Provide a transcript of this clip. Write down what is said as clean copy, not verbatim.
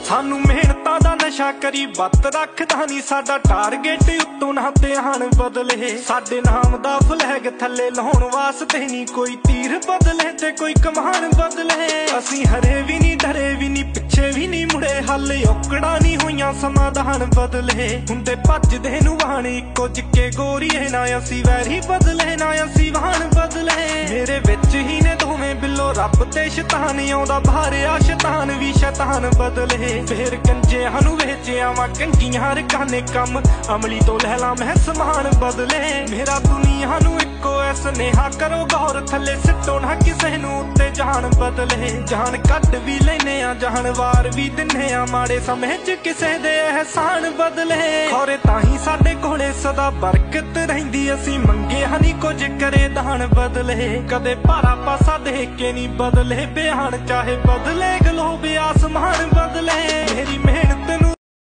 सानू मेहनतां दा नशा करी बत रखदा नी साडा टारगेट उत्तों ना ध्यान बदले। साडे नाम दा फ्लैग थल्ले लाउण वास्ते नी कोई तीर बदले ते कोई कमान बदले। असीं हरे भी नी डरे भी नी पिछे भी नी मुड़े हाले औकड़ा नी होइयां समाधान बदले। हुंदे भजदे नूं वाहन इक्को जिक्के गोरीए ना असीं वैरी बदले ना असीं वाहन बदले। मेरे विच ही ने दोवें बिल्लो रब ते शैतान आउंदा भारिया शैतान भी शैतान बदले। फिर गंजियां नूं वेचिया वा कंगियां रकाने कम अमली तो लैला मैं समान बदले। मेरा दुनिया नूं इक्को ऐ स्नेहा करो गौर थल्ले सिट्टो ना किसे नूं उत्ते जान बदले। जान कट भी लैने आ जान वार भी दिन्ने आ माड़े समय च किसे दे एहसान बदले। खौरे ताहीं साडे कोले सदा बरकत रहिंदी असीं मंगे हनी कुछ करे दान बदले। कदे भारा पासा देख के नी बदले बयान चाहे बदले गलोब आसमान बदले।